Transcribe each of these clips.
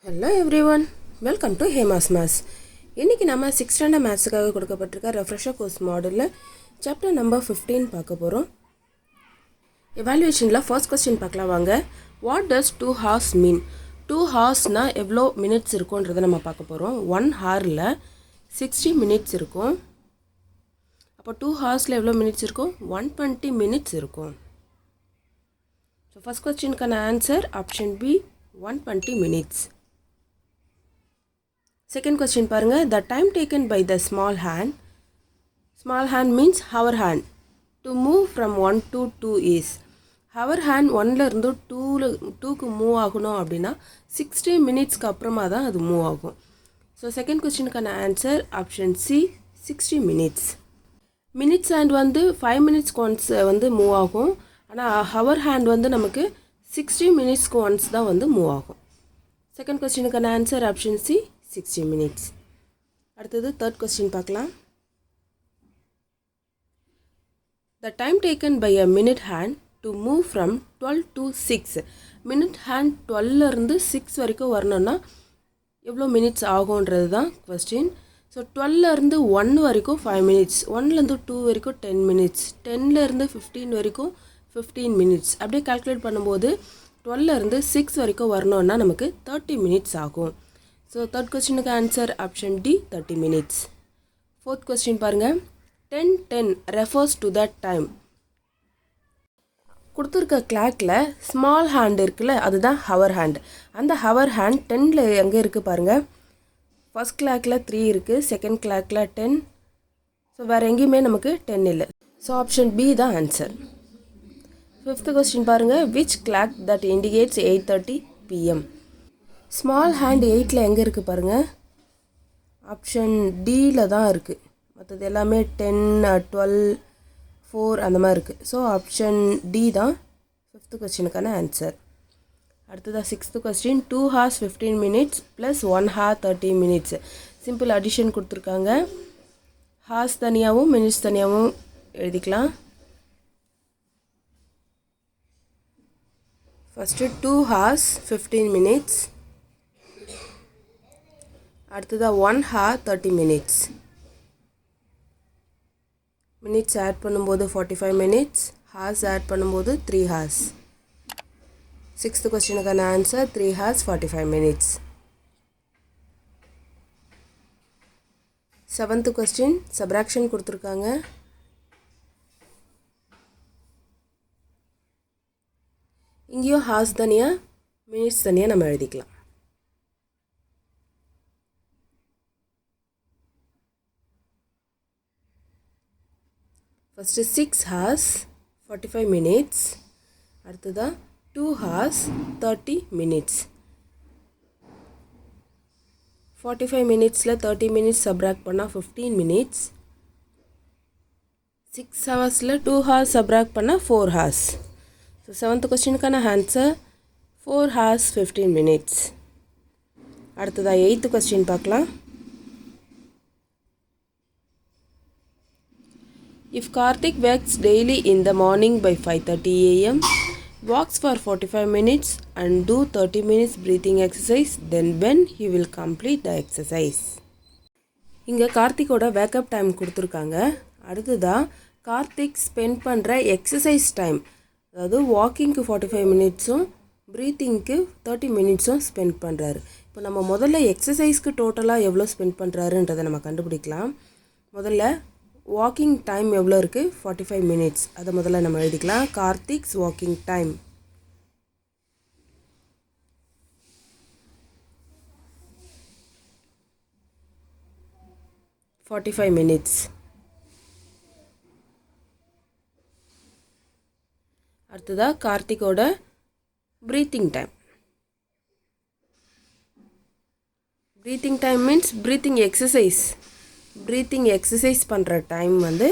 Hello everyone, welcome to Hema's Maths. இன்னைக்கு நம்ம 6th standard மேத்ஸ்க்காக கொடுக்கப்பட்டிருக்க refresher course மாடலில் chapter number 15 பார்க்க போகிறோம். எவாலுவேஷனில் ஃபர்ஸ்ட் கொஸ்டின் பார்க்கலாம் வாங்க. வாட் டஸ் 2 hours மீன்? 2 hoursனா எவ்வளோ மினிட்ஸ் இருக்கும்ன்றதை நம்ம பார்க்க போகிறோம். 1 hourல 60 மினிட்ஸ் இருக்கும். அப்போ 2 hoursல எவ்வளோ மினிட்ஸ் இருக்கும்? 120 மினிட்ஸ் இருக்கும். ஸோ ஃபர்ஸ்ட் கொஸ்டினுக்கான answer option B 120 minutes. Second question பாருங்க. The time taken by the small hand means our hand to move from 1 to 2 is our hand 1ல இருந்து 2க்கு மூவ் ஆகணும் அப்படின்னா 60 மினிட்ஸ்க்கு அப்புறமா தான் அது மூவ் ஆகும். ஸோ செகண்ட் கொஸ்டினுக்கான answer option C 60 minutes. Minutes hand வந்து 5 மினிட்ஸ்க்கு ஒன்ஸ் வந்து மூவ் ஆகும். ஆனால் ஹவர் ஹேண்ட் வந்து நமக்கு 60 மினிட்ஸ்க்கு ஒன்ஸ் தான் வந்து மூவ் ஆகும். செகண்ட் கொஸ்டினுக்கான ஆன்சர் ஆப்ஷன் சி 60 minutes. அடுத்தது தேர்ட் கொஸ்டின் பார்க்கலாம். The time taken by a minute hand to move from 12 to 6. Minute hand 12ல இருந்து 6 வரைக்கும் வரணும்னா எவ்வளோ மினிட்ஸ் ஆகும்ன்றது தான் கொஸ்டின். ஸோ 12ல இருந்து 1 வரைக்கும் 5 மினிட்ஸ், 1லேருந்து 2 வரைக்கும் 10 மினிட்ஸ், 10ல இருந்து 15 வரைக்கும் 15 மினிட்ஸ். அப்படியே கால்குலேட் பண்ணும்போது 12ல இருந்து 6 வரைக்கும் வரணும்னா நமக்கு 30 மினிட்ஸ் ஆகும். ஸோ தேர்ட் கொஸ்டினுக்கு answer option D 30 minutes. Fourth question பாருங்கள். 10:10 ரெஃபர்ஸ் டு தட் டைம். கொடுத்துருக்க கிளாக்கில் ஸ்மால் ஹேண்ட் இருக்குல்ல, அதுதான் ஹவர் ஹேண்ட். அந்த ஹவர் ஹேண்ட் 10ல் எங்கே இருக்குது பாருங்கள். ஃபர்ஸ்ட் கிளாக்கில் 3 இருக்குது, செகண்ட் கிளாக்கில் 10. ஸோ வேறு எங்கேயுமே நமக்கு 10 இல்லை. ஸோ ஆப்ஷன் பி தான் ஆன்சர். ஃபிஃப்த் கொஸ்டின் பாருங்கள். Which clock that indicates 8:30 PM? Small hand 8ல் எங்கே இருக்குது பாருங்கள். ஆப்ஷன் டியில் தான் இருக்குது. மற்றது எல்லாமே 10, 12, 4 அந்த மாதிரி இருக்குது. ஸோ ஆப்ஷன் டி தான் ஃபிஃப்த் கொஸ்டினுக்கான ஆன்சர். அடுத்ததாக sixth question. 2 hours 15 minutes plus 1 hour 30 minutes. Simple addition கொடுத்துருக்காங்க. ஹார்ஸ் தனியாகவும் மினிட்ஸ் தனியாகவும் எழுதிக்கலாம். ஃபஸ்ட்டு 2 hours 15 minutes, அடுத்ததாக 1 hour 30 minutes. மினிட்ஸ் ஆட் பண்ணும்போது 45 minutes, ஹார்ஸ் ஆட் பண்ணும்போது 3 hours. சிக்ஸ்த்து கொஸ்டினுக்கான answer 3 hours 45 minutes. Seventh question. Subtraction கொடுத்துருக்காங்க. இங்கேயும் ஹார்ஸ் தனியாக மினிட்ஸ் தனியாக நம்ம எழுதிக்கலாம். ஃபஸ்ட்டு 6 hours 45 minutes, அடுத்ததாக 2 hours 30 minutes. 45 minutesல 30 minutes சப்ராக்ட் பண்ணால் 15 minutes. 6 hoursல 2 hours சப்ராக்ட் பண்ணால் 4 hours. ஸோ செவன்த் கொஸ்டினுக்கான ஆன்சர் 4 hours 15 minutes. அடுத்ததாக எயித்து கொஸ்டின் பார்க்கலாம். If Karthik wakes daily in the morning by 5:30 AM, walks for 45 minutes and do 30 minutes breathing exercise, then when he will complete the exercise? இங்கே கார்த்திகோட wake up time கொடுத்துருக்காங்க. அடுத்ததாக Karthik spend பண்ணுற exercise time, அதாவது வாக்கிங்க்கு 45 மினிட்ஸும் ப்ரீத்திங்க்கு 30 மினிட்ஸும் spend பண்ணுறாரு. இப்போ நம்ம முதல்ல எக்ஸசைஸ்க்கு டோட்டலாக எவ்வளோ ஸ்பெண்ட் பண்ணுறாருன்றதை நம்ம கண்டுபிடிக்கலாம். முதல்ல வாக்கிங் டைம் எவ்வளோ இருக்குது? 45 மினிட்ஸ். அதை முதல்ல நம்ம எழுதிக்கலாம். Karthik's walking time 45 minutes. அடுத்ததாக கார்த்திகோட breathing time. Breathing time means breathing exercise. Breathing exercise பண்ணுற டைம் வந்து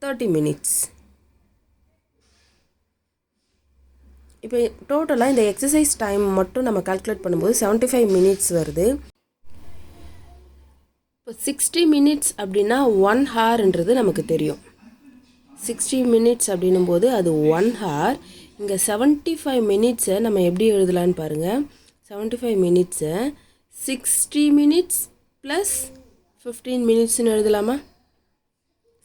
30 மினிட்ஸ். இப்போ டோட்டலாக இந்த எக்ஸசைஸ் டைம் மட்டும் நம்ம கால்குலேட் பண்ணும்போது 75 மினிட்ஸ் வருது. இப்போ 60 மினிட்ஸ் அப்படின்னா 1 ஹார்ன்றது நமக்கு தெரியும். 60 மினிட்ஸ் அப்படின்னும் போது அது 1 hour. இங்கே 75 மினிட்ஸை நம்ம எப்படி எழுதலான்னு பாருங்கள். 75 மினிட்ஸை 60 மினிட்ஸ் ப்ளஸ் 15 மினிட்ஸ்னு எழுதலாமா?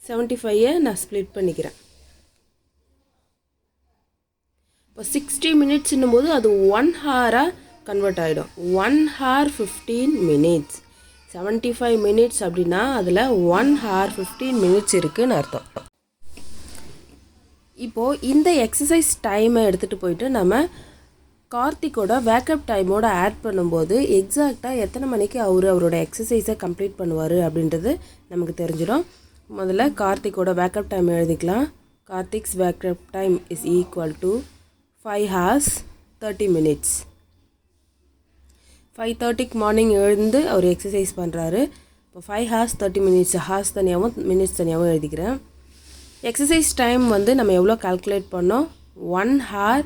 75ஐ நான் ஸ்ப்ளிட் பண்ணிக்கிறேன். இப்போ 60 மினிட்ஸ்ன்னும் போது அது 1 ஹாராக கன்வெர்ட் ஆகிடும். 1 ஹார் 15 மினிட்ஸ். 75 மினிட்ஸ் அப்படின்னா அதில் 1 ஹார் 15 மினிட்ஸ் இருக்குதுன்னு அர்த்தம். இப்போது இந்த எக்ஸசைஸ் டைமை எடுத்துகிட்டு போயிட்டு நம்ம கார்த்திக்கோட வேக்கப் டைமோட ஆட் பண்ணும்போது எக்ஸாக்டாக எத்தனை மணிக்கு அவரோட எக்ஸசைஸை கம்ப்ளீட் பண்ணுவார் அப்படின்றது நமக்கு தெரிஞ்சிடும். முதல்ல கார்த்திக்கோட வேக்கப் டைம் எழுதிக்கலாம். Karthik's wake up time is equal to 5 hours 30 minutes. 5:30 morning எழுந்து அவர் எக்ஸசைஸ் பண்ணுறாரு. இப்போ 5 hours 30 minutes, ஹார்ஸ் தனியாகவும் மினிட்ஸ் தனியாகவும் எழுதிக்கிறேன். எக்ஸசைஸ் டைம் வந்து நம்ம எவ்வளோ கால்குலேட் பண்ணோம்? 1 hour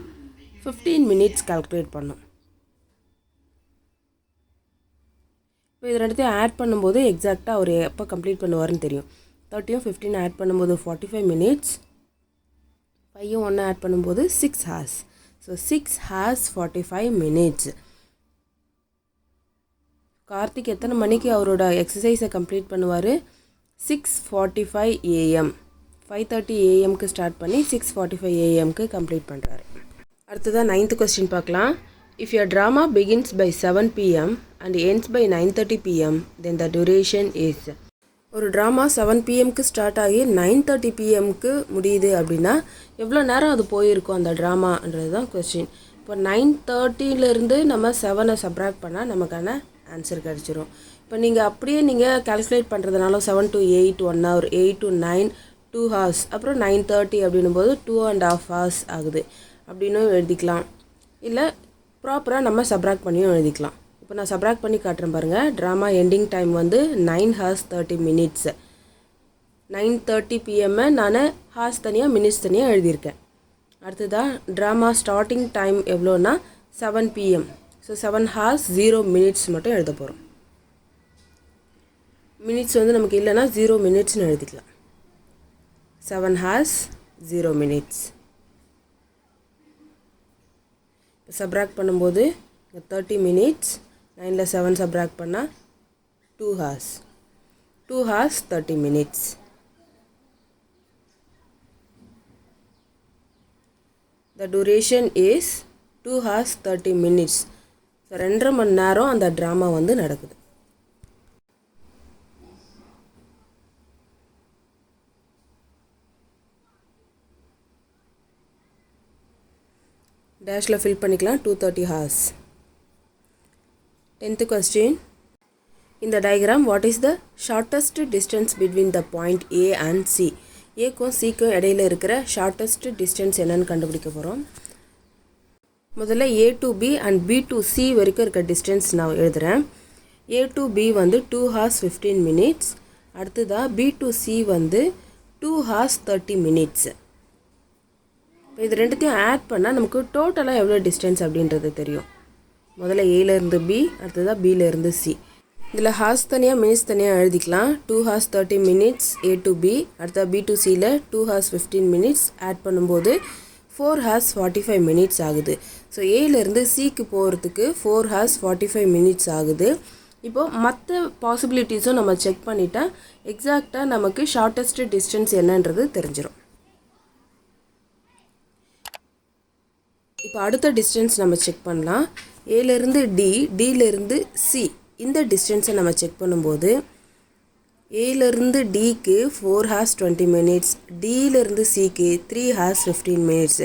15 minutes கால்குலேட் பண்ணோம். இப்போ இது ரெண்டுத்தையும் ஆட் பண்ணும்போது எக்ஸாக்டாக அவர் எப்போ கம்ப்ளீட் பண்ணுவார்னு தெரியும். 30யும் 15 ஆட் பண்ணும்போது 45 minutes, 5யும் 1 ஆட் பண்ணும்போது 6 hours. So 6 hours 45 minutes. Karthik எத்தனை மணிக்கு அவரோட எக்ஸசைஸை கம்ப்ளீட் பண்ணுவார்? 6:45 AM. 5:30 AM ஸ்டார்ட் பண்ணி 6:45 AM கம்ப்ளீட் பண்ணுறாரு. அடுத்ததாக 9th கொஸ்டின் பார்க்கலாம். If your drama begins by 7 PM and ends by 9:30 PM, then the duration is. ஒரு ட்ராமா 7 PM ஸ்டார்ட் ஆகி 9:30 PM முடியுது அப்படின்னா எவ்வளோ நேரம் அது போயிருக்கும் அந்த ட்ராமான்றது தான் கொஸ்டின். இப்போ 9:30லேருந்து நம்ம 7ஐ சப்ராக்ட் பண்ணால் நமக்கான ஆன்சர் கிடச்சிரும். இப்போ நீங்கள் அப்படியே நீங்கள் கால்குலேட் பண்ணுறதுனால 7 to 8 1 hour, 8 to 9 2 hours, அப்புறம் 9:30 அப்படின்னும் போது 2.5 hours ஆகுது அப்படின்னு எழுதிக்கலாம். இல்லை ப்ராப்பராக நம்ம சப்ராக்ட் பண்ணியும் எழுதிக்கலாம். இப்போ நான் சப்ராக்ட் பண்ணி காட்டுறேன் பாருங்கள். ட்ராமா எண்டிங் டைம் வந்து 9 hours 30 minutes. 9:30 PM நான் ஹார்ஸ் தனியாக மினிட்ஸ் தனியாக எழுதியிருக்கேன். அடுத்ததாக ட்ராமா ஸ்டார்டிங் டைம் எவ்வளோன்னா 7 PM. ஸோ 7 hours 0 minutes மட்டும் எழுத போகிறோம். மினிட்ஸ் வந்து நமக்கு இல்லைன்னா 0 minutesனு எழுதிக்கலாம். 7 hours 0 minutes. இப்போ சப்ராக்ட் பண்ணும்போது 30 minutes, 9ல் 7 சப்ராக்ட் பண்ணால் 2 hours. 2 hours 30 minutes. The duration is 2 hours 30 minutes. So 2.5 மணி நேரம் அந்த ட்ராமா வந்து நடக்குது. டேஷில் ஃபில் பண்ணிக்கலாம். 230 hours. 10th question. In the diagram, what is the shortest distance between the point A and C? ஏக்கும் சிக்கும் இடையில இருக்கிற ஷார்ட்டஸ்ட் டிஸ்டன்ஸ் என்னன்னு கண்டுபிடிக்க போகிறோம். முதல்ல A to B and B to C வரைக்கும் இருக்க டிஸ்டன்ஸ் நான் எழுதுகிறேன். A to B வந்து 2 hours 15 minutes. அடுத்ததாக B to C வந்து 2 hours 30 minutes. இப்போ இது ரெண்டுத்தையும் ஆட் பண்ணால் நமக்கு டோட்டலாக எவ்வளோ டிஸ்டன்ஸ் அப்படின்றது தெரியும். முதல்ல ஏலேருந்து B, அடுத்ததாக Bலேருந்து C. இதில் ஹார்ஸ் தனியாக மினிட்ஸ் தனியாக எழுதிக்கலாம். 2 hours 30 minutes A to B, அடுத்த B to Cயில் 2 hours 15 minutes ஆட் பண்ணும்போது 4 hours 45 minutes ஆகுது. ஸோ ஏலேருந்து சிக்கு போகிறதுக்கு 4 hours 45 minutes ஆகுது. இப்போது மற்ற பாசிபிலிட்டிஸும் நம்ம செக் பண்ணிட்டா எக்ஸாக்டாக நமக்கு ஷார்ட்டஸ்ட் டிஸ்டன்ஸ் என்னன்றது தெரிஞ்சிடும். இப்போ அடுத்த டிஸ்டன்ஸ் நம்ம செக் பண்ணலாம். ஏலேருந்து டி, டிலேருந்து சி, இந்த டிஸ்டன்ஸை நம்ம செக் பண்ணும்போது ஏலேருந்து டிக்கு 4 hours 20 minutes, டிலேருந்து சிக்கு 3 hours 15 minutes.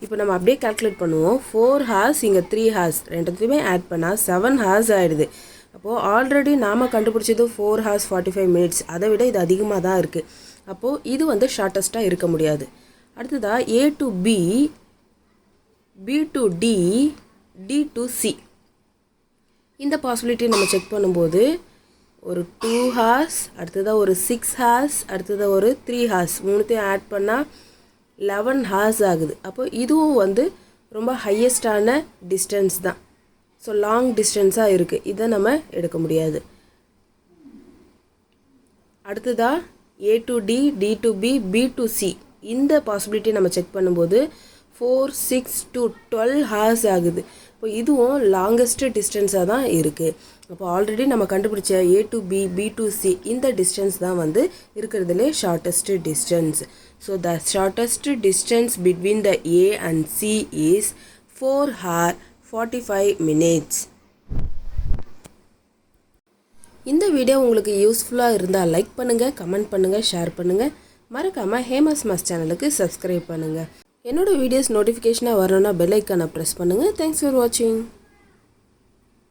இப்போ நம்ம அப்படியே கால்குலேட் பண்ணுவோம். 4 hours இங்கே 3 hours ரெண்டுத்தையுமே ஆட் பண்ணால் 7 hours ஆகிடுது. அப்போது ஆல்ரெடி நாம் கண்டுபிடிச்சது 4 hours 45 minutes, அதை விட இது அதிகமாக தான் இருக்குது. அப்போது இது வந்து ஷார்ட்டஸ்ட்டாக இருக்க முடியாது. அடுத்ததாக A to B, B to D, D to C. இந்த பாசிபிலிட்டி நம்ம செக் பண்ணும்போது ஒரு 2 hours, அடுத்ததாக ஒரு 6 hours, அடுத்ததாக ஒரு 3 hours, மூணுத்தையும் ஆட் பண்ணால் 11 hours ஆகுது. அப்போ இதுவும் வந்து ரொம்ப ஹையஸ்டான டிஸ்டன்ஸ் தான். ஸோ லாங் டிஸ்டன்ஸாக இருக்குது. இதை நம்ம எடுக்க முடியாது. அடுத்ததாக A to D, D to B, B to C, இந்த பாசிபிலிட்டி நம்ம செக் பண்ணும்போது 4, 6 to 12 hours ஆகுது. இப்போ இதுவும் லாங்கஸ்ட் டிஸ்டன்ஸாக தான் இருக்குது. அப்போ ஆல்ரெடி நம்ம கண்டுபிடிச்ச A to B, B to C இந்த டிஸ்டன்ஸ் தான் வந்து இருக்கிறதுலே shortest distance. So the shortest distance between the A and C is 4 hours 45 minutes. இந்த வீடியோ உங்களுக்கு யூஸ்ஃபுல்லாக இருந்தால் லைக் பண்ணுங்கள், கமெண்ட் பண்ணுங்கள், ஷேர் பண்ணுங்கள். மறக்காமல் ஹேமாஸ் மேத்ஸ் சேனலுக்கு சப்ஸ்கிரைப் பண்ணுங்கள். என்னோடய வீடியோஸ் நோட்டிஃபிகேஷனாக வரணும்னா பெல் ஐக்கானை ப்ரெஸ் பண்ணுங்கள். தேங்க்ஸ் ஃபார் வாட்சிங்.